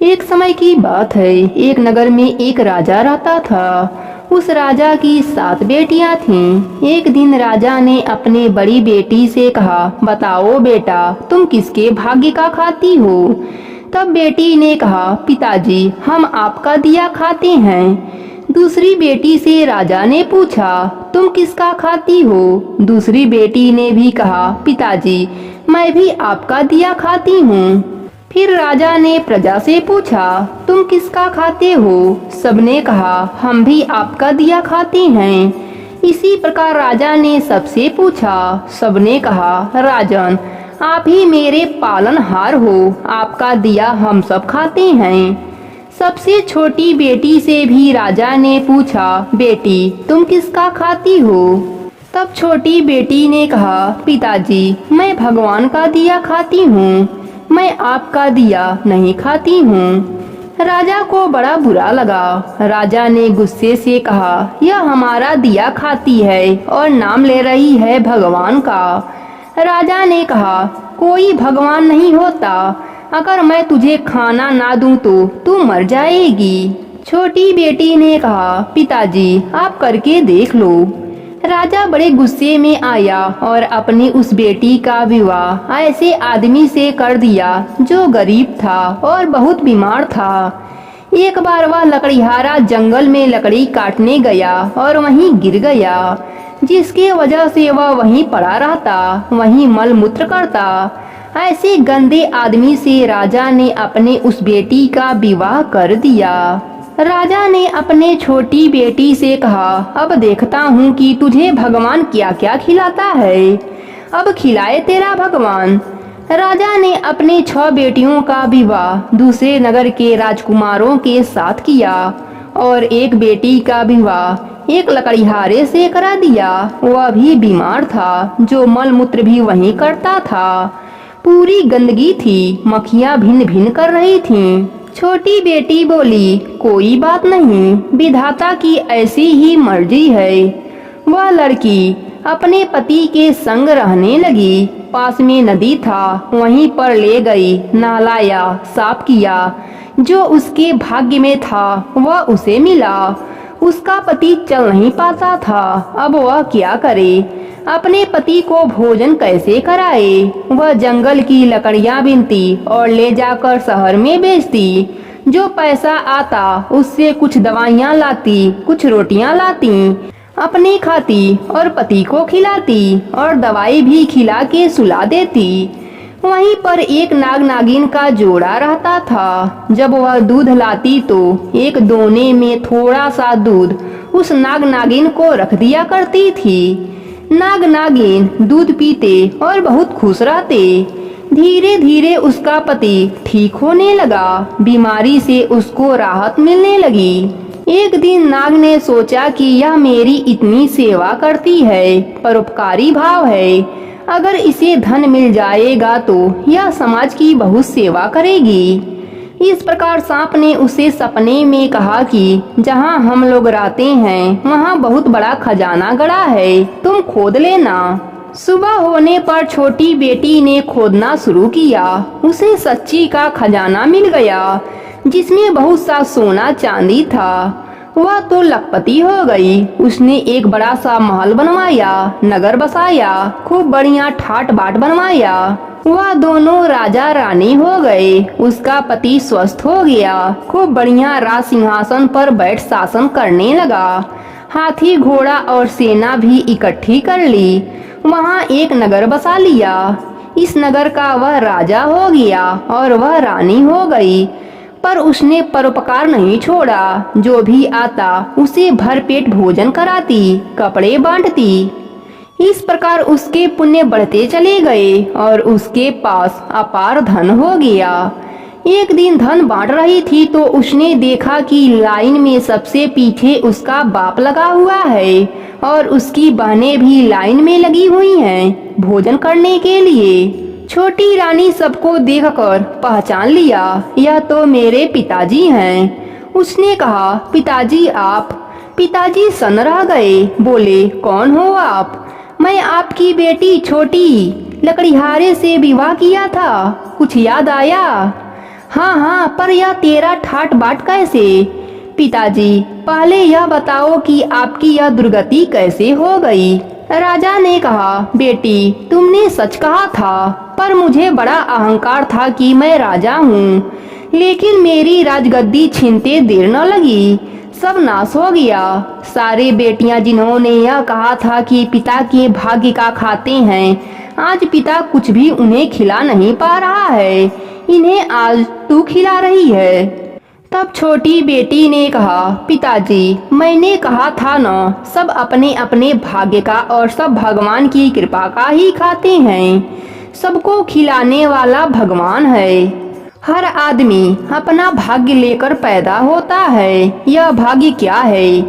एक समय की बात है, एक नगर में एक राजा रहता था। उस राजा की 7 बेटियां थीं। एक दिन राजा ने अपने बड़ी बेटी से कहा, बताओ बेटा, तुम किसके भाग्य का खाती हो? तब बेटी ने कहा, पिताजी, हम आपका दिया खाते हैं। दूसरी बेटी से राजा ने पूछा, तुम किसका खाती हो? दूसरी बेटी ने भी कहा, पिताजी, मैं भी आपका दिया खाती हूँ। फिर राजा ने प्रजा से पूछा, तुम किसका खाते हो? सबने कहा, हम भी आपका दिया खाते हैं। इसी प्रकार राजा ने सबसे पूछा। सबने कहा, राजन, आप ही मेरे पालनहार हो, आपका दिया हम सब खाते हैं। सबसे छोटी बेटी से भी राजा ने पूछा, बेटी, तुम किसका खाती हो? तब छोटी बेटी ने कहा, पिताजी, मैं भगवान का दिया खाती हूँ, मैं आपका दिया नहीं खाती हूँ। राजा को बड़ा बुरा लगा। राजा ने गुस्से से कहा, यह हमारा दिया खाती है और नाम ले रही है भगवान का। राजा ने कहा, कोई भगवान नहीं होता, अगर मैं तुझे खाना ना दूं तो तू मर जाएगी। छोटी बेटी ने कहा, पिताजी, आप करके देख लो। राजा बड़े गुस्से में आया और अपनी उस बेटी का विवाह ऐसे आदमी से कर दिया जो गरीब था और बहुत बीमार था। एक बार वह लकड़ीहारा जंगल में लकड़ी काटने गया और वहीं गिर गया, जिसके वजह से वह वहीं पड़ा रहता, वहीं मल मूत्र करता। ऐसे गंदे आदमी से राजा ने अपने उस बेटी का विवाह कर दिया। राजा ने अपने छोटी बेटी से कहा, अब देखता हूँ कि तुझे भगवान क्या क्या खिलाता है, अब खिलाए तेरा भगवान। राजा ने अपने 6 बेटियों का विवाह दूसरे नगर के राजकुमारों के साथ किया और एक बेटी का विवाह एक लकड़ीहारे से करा दिया। वह भी बीमार था, जो मल मूत्र भी वहीं करता था। पूरी गंदगी थी, मक्खियाँ भिन भिन कर रही थीं। छोटी बेटी बोली, कोई बात नहीं, विधाता की ऐसी ही मर्जी है। वह लड़की अपने पति के संग रहने लगी। पास में नदी था, वहीं पर ले गई, नहलाया, साफ किया। जो उसके भाग्य में था वह उसे मिला। उसका पति चल नहीं पाता था, अब वह क्या करे? अपने पति को भोजन कैसे कराए? वह जंगल की लकड़ियां बीनती और ले जाकर शहर में बेचती। जो पैसा आता उससे कुछ दवाइयां लाती, कुछ रोटियां लाती, अपने खाती और पति को खिलाती और दवाई भी खिला के सुला देती। वहीं पर एक नाग नागिन का जोड़ा रहता था। जब वह दूध लाती तो एक दोने में थोड़ा सा दूध उस नाग नागिन को रख दिया करती थी। नाग नागिन दूध पीते और बहुत खुश रहते। धीरे धीरे उसका पति ठीक होने लगा, बीमारी से उसको राहत मिलने लगी। एक दिन नाग ने सोचा कि यह मेरी इतनी सेवा करती है, परोपकारी भाव है, अगर इसे धन मिल जाएगा तो यह समाज की बहुत सेवा करेगी। इस प्रकार सांप ने उसे सपने में कहा कि जहाँ हम लोग रहते हैं वहाँ बहुत बड़ा खजाना गड़ा है, तुम खोद लेना। सुबह होने पर छोटी बेटी ने खोदना शुरू किया। उसे सच्ची का खजाना मिल गया, जिसमें बहुत सा सोना चांदी था। वह तो लखपति हो गई। उसने एक बड़ा सा महल बनवाया, नगर बसाया, खूब बढ़िया ठाट बाट बनवाया। वह दोनों राजा रानी हो गए। उसका पति स्वस्थ हो गया, खूब बढ़िया राज सिंहासन पर बैठ शासन करने लगा। हाथी घोड़ा और सेना भी इकट्ठी कर ली। वहाँ एक नगर बसा लिया। इस नगर का वह राजा हो गया और वह रानी हो गई। पर उसने परोपकार नहीं छोड़ा। जो भी आता उसे भरपेट भोजन कराती, कपड़े बांटती। इस प्रकार उसके पुण्य बढ़ते चले गए और उसके पास अपार धन हो गया। एक दिन धन बांट रही थी तो उसने देखा कि लाइन में सबसे पीछे उसका बाप लगा हुआ है और उसकी बहनें भी लाइन में लगी हुई हैं भोजन करने के लिए। छोटी रानी सबको देखकर पहचान लिया, यह तो मेरे पिताजी हैं। उसने कहा, पिताजी आप? पिताजी सन रह गए, बोले, कौन हो आप? मैं आपकी बेटी छोटी, लकड़ीहारे से विवाह किया था, कुछ याद आया? हाँ हाँ, पर यह तेरा ठाट बाट कैसे? पिताजी, पहले यह बताओ कि आपकी यह दुर्गति कैसे हो गई? राजा ने कहा, बेटी तुमने सच कहा था, पर मुझे बड़ा अहंकार था कि मैं राजा हूँ। लेकिन मेरी राजगद्दी छीनते देर न लगी, सब नाश हो गया। सारे बेटियां जिन्होंने यह कहा था कि पिता के भाग्य का खाते हैं, आज पिता कुछ भी उन्हें खिला नहीं पा रहा है, इन्हें आज तू खिला रही है। तब छोटी बेटी ने कहा, पिताजी मैंने कहा था न, सब अपने अपने भाग्य का और सब भगवान की कृपा का ही खाते हैं। सबको खिलाने वाला भगवान है। हर आदमी अपना भाग्य लेकर पैदा होता है। यह भाग्य क्या है?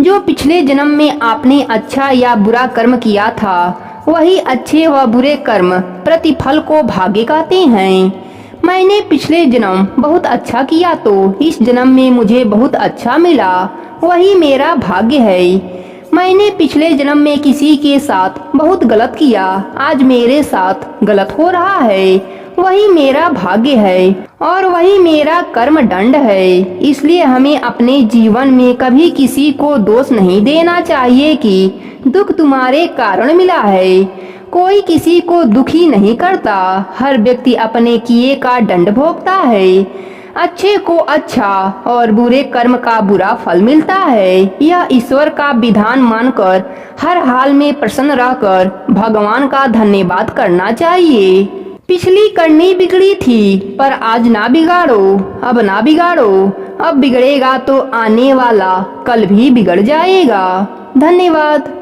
जो पिछले जन्म में आपने अच्छा या बुरा कर्म किया था, वही अच्छे व बुरे कर्म प्रतिफल को भाग्य कहते हैं। मैंने पिछले जन्म बहुत अच्छा किया तो इस जन्म में मुझे बहुत अच्छा मिला, वही मेरा भाग्य है। मैंने पिछले जन्म में किसी के साथ बहुत गलत किया, आज मेरे साथ गलत हो रहा है, वही मेरा भाग्य है और वही मेरा कर्म दंड है। इसलिए हमें अपने जीवन में कभी किसी को दोष नहीं देना चाहिए कि दुख तुम्हारे कारण मिला है। कोई किसी को दुखी नहीं करता, हर व्यक्ति अपने किए का दंड भोगता है। अच्छे को अच्छा और बुरे कर्म का बुरा फल मिलता है। यह ईश्वर का विधान मानकर हर हाल में प्रसन्न रहकर भगवान का धन्यवाद करना चाहिए। पिछली करनी बिगड़ी थी, पर आज ना बिगाड़ो, अब ना बिगाड़ो। अब बिगड़ेगा तो आने वाला कल भी बिगड़ जाएगा। धन्यवाद।